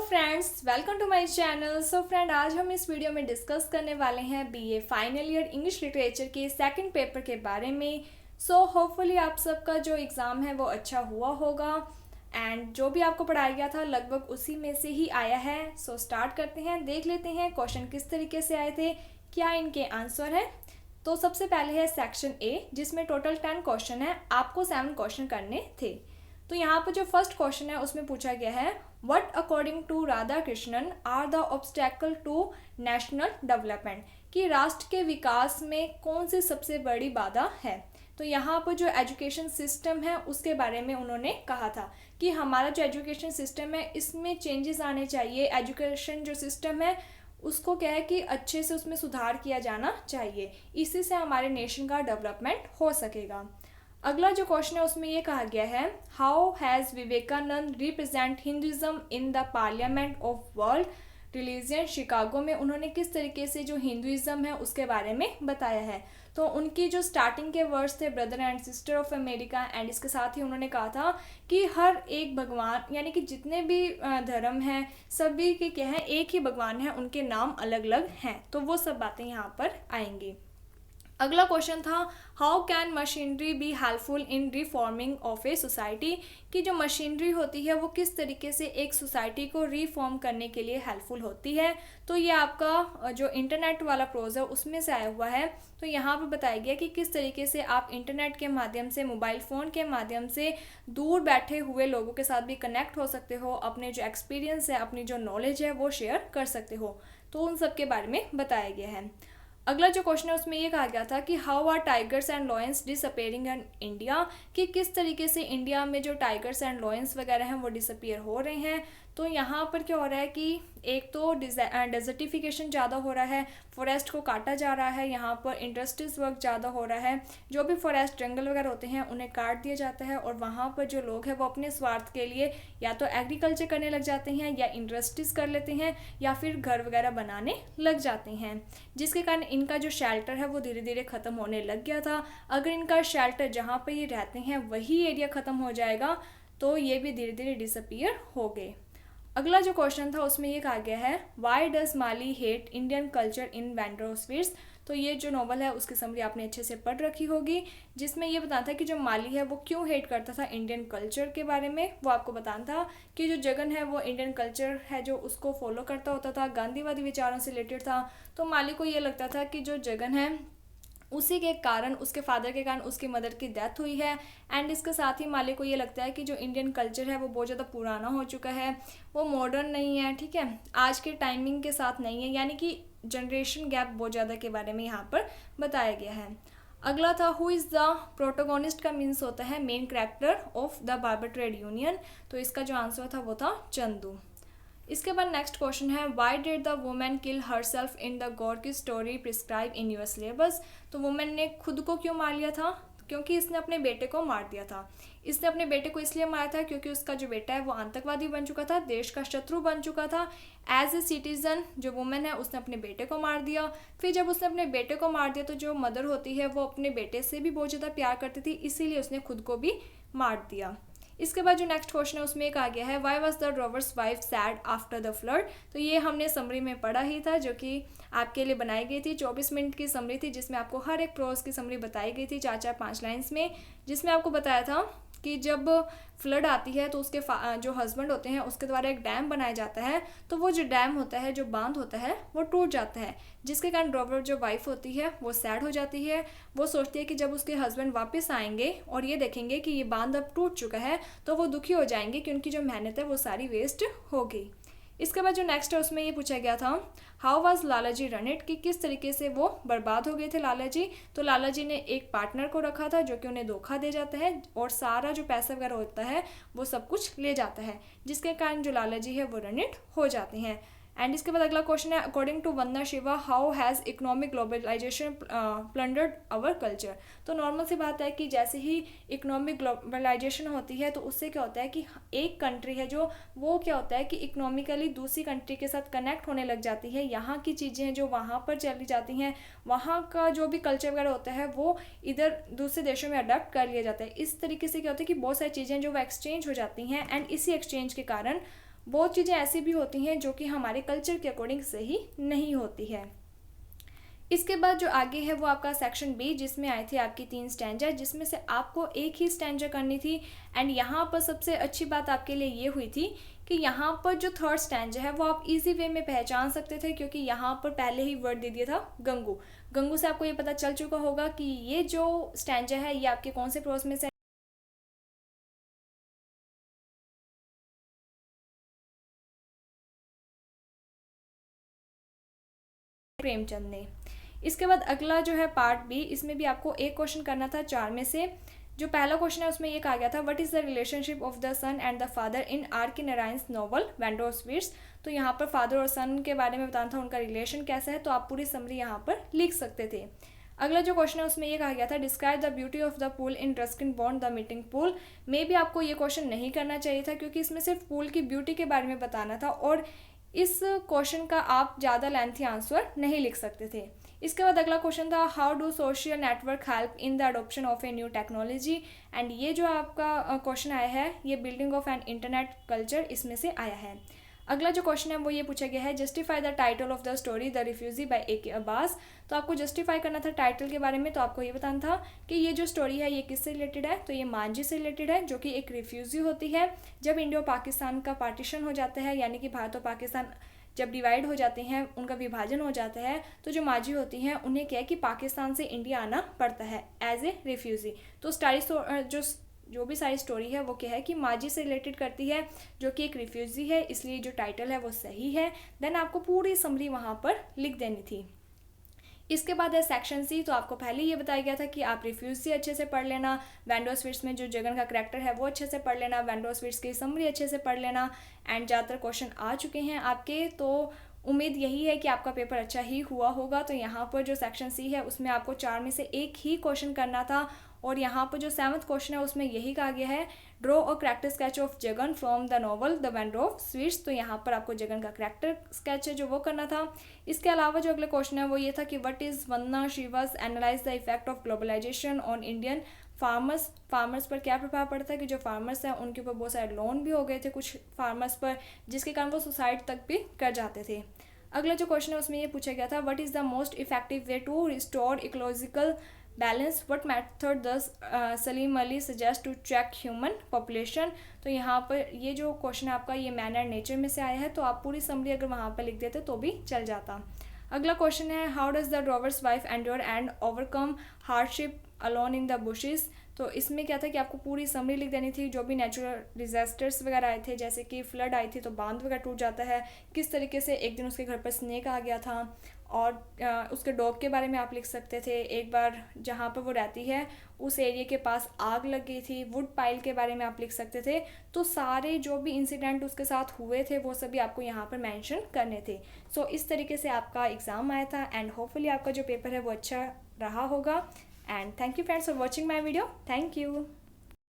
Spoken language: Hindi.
Friends, welcome to my channel. Friend, आज हम इस वीडियो में डिस्कस करने वाले हैं BA final year English literature के सेकंड पेपर के बारे में। होपफुली आप सबका जो एग्ज़ाम है वो अच्छा हुआ होगा एंड जो भी आपको पढ़ाया गया था लगभग उसी में से ही आया है। स्टार्ट करते हैं, देख लेते हैं क्वेश्चन किस तरीके से आए थे, क्या इनके आंसर है। तो सबसे पहले है सेक्शन ए, जिसमें टोटल 10 क्वेश्चन है, आपको 7 क्वेश्चन करने थे। तो यहाँ पर जो फर्स्ट क्वेश्चन है उसमें पूछा गया है, what according to Radhakrishnan are the obstacle to national development, कि राष्ट्र के विकास में कौन सी सबसे बड़ी बाधा है। तो यहाँ पर जो एजुकेशन सिस्टम है उसके बारे में उन्होंने कहा था कि हमारा जो एजुकेशन सिस्टम है इसमें चेंजेस आने चाहिए। एजुकेशन जो सिस्टम है उसको क्या है कि अच्छे से उसमें सुधार किया जाना चाहिए, इसी से हमारे नेशन का डेवलपमेंट हो सकेगा। अगला जो क्वेश्चन है उसमें ये कहा गया है, how has Vivekananda represent Hinduism in the parliament of world religion. Chicago में उन्होंने किस तरीके से जो हिंदुज़म है उसके बारे में बताया है। तो उनकी जो स्टार्टिंग के वर्ड्स थे, brother and sister of America, and इसके साथ ही उन्होंने कहा था कि हर एक भगवान, यानी कि जितने भी धर्म हैं सभी के क्या है, एक ही भगवान है, उनके नाम अलग अलग हैं। तो वो सब बातें यहाँ पर आएंगी। अगला क्वेश्चन था, how can machinery be helpful in reforming of a society, कि जो मशीनरी होती है वो किस तरीके से एक सोसाइटी को रिफॉर्म करने के लिए हेल्पफुल होती है। तो ये आपका जो इंटरनेट वाला प्रोज है उसमें से आया हुआ है। तो यहाँ पर बताया गया कि किस तरीके से आप इंटरनेट के माध्यम से, मोबाइल फ़ोन के माध्यम से दूर बैठे हुए लोगों के साथ भी कनेक्ट हो सकते हो, अपने जो एक्सपीरियंस है, अपनी जो नॉलेज है वो शेयर कर सकते हो। तो उन सब के बारे में बताया गया है। अगला जो क्वेश्चन है उसमें ये कहा गया था कि how are tigers and lions disappearing in India, कि किस तरीके से इंडिया में जो टाइगर्स एंड लॉयंस वगैरह हैं वो डिसअपियर हो रहे हैं। तो यहाँ पर क्या हो रहा है कि एक तो डेजर्टिफिकेशन ज़्यादा हो रहा है, फॉरेस्ट को काटा जा रहा है, यहाँ पर इंडस्ट्रीज वर्क ज़्यादा हो रहा है, जो भी फॉरेस्ट जंगल वगैरह होते हैं उन्हें काट दिया जाता है, और वहाँ पर जो लोग हैं वो अपने स्वार्थ के लिए या तो एग्रीकल्चर करने लग जाते हैं, या इंडस्ट्रीज कर लेते हैं, या फिर घर वगैरह बनाने लग जाते हैं, जिसके कारण इनका जो शेल्टर है वो धीरे धीरे ख़त्म होने लग गया था। अगर इनका शेल्टर जहाँ पर ये रहते हैं वही एरिया ख़त्म हो जाएगा तो ये भी धीरे धीरे डिसअपियर हो गए। अगला जो क्वेश्चन था उसमें ये कहा गया है, why does Mali hate Indian culture in vandrospheres. तो ये जो नॉवल है उसकी समरी आपने अच्छे से पढ़ रखी होगी, जिसमें ये बताना था कि जो माली है वो क्यों हेट करता था इंडियन कल्चर के बारे में। वो आपको बताना था कि जो जगन है वो इंडियन कल्चर है जो उसको फॉलो करता होता था, गांधीवादी विचारों से रिलेटेड था। तो माली को ये लगता था कि जो जगन है उसी के कारण, उसके फादर के कारण उसकी मदर की डेथ हुई है। एंड इसके साथ ही माली को ये लगता है कि जो इंडियन कल्चर है वो बहुत ज़्यादा पुराना हो चुका है, वो मॉडर्न नहीं है, ठीक है, आज के टाइमिंग के साथ नहीं है, यानी कि जनरेशन गैप बहुत ज़्यादा के बारे में यहाँ पर बताया गया है। अगला था, हु इज़ द प्रोटोगोनिस्ट, का मीन्स होता है main character of the barber trade union. तो इसका जो आंसर था वो था चंदू। इसके बाद नेक्स्ट क्वेश्चन है, why did the women kill herself in the God की story prescribe in your syllabus. तो वुमेन ने खुद को क्यों मार लिया था, क्योंकि इसने अपने बेटे को मार दिया था। इसने अपने बेटे को इसलिए मारा था क्योंकि उसका जो बेटा है वो आतंकवादी बन चुका था, देश का शत्रु बन चुका था। एज ए सिटीज़न जो वुमेन है उसने अपने बेटे को मार दिया। फिर जब उसने अपने बेटे को मार दिया तो जो मदर होती है वो अपने बेटे से भी बहुत ज़्यादा प्यार करती थी, इसीलिए उसने खुद को भी मार दिया। इसके बाद जो नेक्स्ट क्वेश्चन है उसमें एक आ गया है, why was the drover's wife sad after the flood. तो ये हमने समरी में पढ़ा ही था, जो कि आपके लिए बनाई गई थी। 24 मिनट की समरी थी जिसमें आपको हर एक प्रोज की समरी बताई गई थी, 4-4 5 लाइन्स में, जिसमें आपको बताया था कि जब फ्लड आती है तो उसके जो हस्बैंड होते हैं उसके द्वारा एक डैम बनाया जाता है, तो वो जो डैम होता है, जो बांध होता है वो टूट जाता है, जिसके कारण ड्रोवर जो वाइफ होती है वो सैड हो जाती है। वो सोचती है कि जब उसके हस्बैंड वापस आएंगे और ये देखेंगे कि ये बांध अब टूट चुका है तो वो दुखी हो जाएंगे कि उनकी जो मेहनत है वो सारी वेस्ट हो गई। इसके बाद जो नेक्स्ट है उसमें ये पूछा गया था, how was Lala ji run it, कि किस तरीके से वो बर्बाद हो गए थे लाला जी। तो लाला जी ने एक पार्टनर को रखा था जो कि उन्हें धोखा दे जाता है और सारा जो पैसा वगैरह होता है वो सब कुछ ले जाता है, जिसके कारण जो लाला जी है वो रन इट हो जाते हैं। एंड इसके बाद अगला क्वेश्चन है, according to Vandana Shiva how has economic globalisation plundered our culture. तो नॉर्मल सी बात है कि जैसे ही इकोनॉमिक ग्लोबलाइजेशन होती है तो उससे क्या होता है कि एक कंट्री है जो वो क्या होता है कि इकोनॉमिकली दूसरी कंट्री के साथ कनेक्ट होने लग जाती है, यहाँ की चीज़ें जो वहाँ पर चली जाती हैं, वहाँ का जो भी कल्चर वगैरह होता है वो इधर दूसरे देशों में अडॉप्ट कर लिया जाता है। इस तरीके से क्या होता है कि बहुत सारी चीज़ें जो वो एक्सचेंज हो जाती हैं, एंड इसी एक्सचेंज के कारण बहुत चीज़ें ऐसी भी होती हैं जो कि हमारे कल्चर के अकॉर्डिंग सही नहीं होती है। इसके बाद जो आगे है वो आपका सेक्शन बी, जिसमें आई थी आपकी 3 स्टैंजा, जिसमें से आपको एक ही स्टैंजा करनी थी। एंड यहाँ पर सबसे अच्छी बात आपके लिए ये हुई थी कि यहाँ पर जो थर्ड स्टैंजा है वो आप इजी वे में पहचान सकते थे, क्योंकि यहाँ पर पहले ही वर्ड दे दिया था गंगू। गंगू से आपको ये पता चल चुका होगा कि ये जो स्टैंजा है ये आपके कौन से प्रोस में से प्रेमचंद ने। इसके बाद अगला जो है पार्ट बी, इसमें भी आपको एक क्वेश्चन करना था 4 में से। जो पहला क्वेश्चन है उसमें ये कहा गया था, what is the relationship of the son and the father in R K Narayan's novel vendor of sweets. तो यहाँ पर फादर और सन के बारे में बताना था, उनका रिलेशन कैसा है, तो आप पूरी समरी यहाँ पर लिख सकते थे। अगला जो क्वेश्चन है उसमें ये कहा गया था, describe the beauty of the pool in Ruskin bond the meeting pool. में भी आपको ये क्वेश्चन नहीं करना चाहिए था, क्योंकि इसमें सिर्फ पूल की ब्यूटी के बारे में बताना था और इस क्वेश्चन का आप ज़्यादा लेंथी आंसर नहीं लिख सकते थे। इसके बाद अगला क्वेश्चन था, how do social network help in the adoption of a new technology. And ये जो आपका क्वेश्चन आया है ये building of an internet culture इसमें से आया है। अगला जो क्वेश्चन है वो ये पूछा गया है, justify the title of the story the refugee by A K Abbas. तो आपको जस्टिफाई करना था टाइटल के बारे में, तो आपको ये बताना था कि ये जो स्टोरी है ये किससे रिलेटेड है। तो ये मांझी से रिलेटेड है, जो कि एक रिफ्यूजी होती है। जब इंडिया पाकिस्तान का पार्टीशन हो जाता है, यानी कि भारत और पाकिस्तान जब डिवाइड हो जाते हैं, उनका विभाजन हो जाता है, तो जो मांझी होती हैं उन्हें क्या है कि पाकिस्तान से इंडिया आना पड़ता है एज ए रिफ्यूजी। तो जो भी सारी स्टोरी है वो क्या है कि मांझी से रिलेटेड करती है, जो कि एक रिफ्यूजी है, इसलिए जो टाइटल है वो सही है। देन आपको पूरी समरी वहाँ पर लिख देनी थी। इसके बाद है सेक्शन सी। तो आपको पहले ये बताया गया था कि आप रिफ्यूजी अच्छे से पढ़ लेना, वेंडर स्वीट्स में जो जगन का करैक्टर है वो अच्छे से पढ़ लेना, वेंडर स्वीट्स की समरी अच्छे से पढ़ लेना। एंड ज़्यादातर क्वेश्चन आ चुके हैं आपके, तो उम्मीद यही है कि आपका पेपर अच्छा ही हुआ होगा। तो यहाँ पर जो सेक्शन सी है उसमें आपको 4 में से एक ही क्वेश्चन करना था, और यहाँ पर जो 7th क्वेश्चन है उसमें यही कहा गया है, draw a character sketch of Jagan from the novel the vendor of sweets. तो यहाँ पर आपको जगन का करैक्टर स्केच है जो वो करना था। इसके अलावा जो अगले क्वेश्चन है वो ये था कि व्हाट इज़ वंदना श्रीवास analyse the effect of globalisation on Indian farmers पर क्या प्रभाव पड़ता है, कि जो फार्मर्स हैं उनके ऊपर बहुत सारे लोन भी हो गए थे कुछ फार्मर्स पर, जिसके कारण वो सुसाइड तक भी कर जाते थे। अगला जो क्वेश्चन है उसमें ये पूछा गया था, what is the most effective way to restore ecological balance, what method does Salim Ali suggest to check human population. तो यहाँ पर ये जो क्वेश्चन है आपका ये मैन एंड नेचर में से आया है, तो आप पूरी समरी अगर वहाँ पर लिख देते तो भी चल जाता। अगला क्वेश्चन है, how does the drover's wife endure and overcome hardship alone in the bushes. तो इसमें क्या था कि आपको पूरी समरी लिख देनी थी, जो भी नेचुरल डिजास्टर्स वगैरह आए थे, जैसे कि फ्लड आई थी तो बांध वगैरह टूट जाता है, किस तरीके से एक दिन उसके घर पर स्नेक आ गया था, और उसके डॉग के बारे में आप लिख सकते थे। एक बार जहाँ पर वो रहती है उस एरिया के पास आग लग गई थी, वुड पाइल के बारे में आप लिख सकते थे। तो सारे जो भी इंसिडेंट उसके साथ हुए थे वो सभी आपको यहाँ पर मेंशन करने थे। सो इस तरीके से आपका एग्ज़ाम आया था, एंड होपफुली आपका जो पेपर है वो अच्छा रहा होगा। And thank you friends for watching my video. Thank you.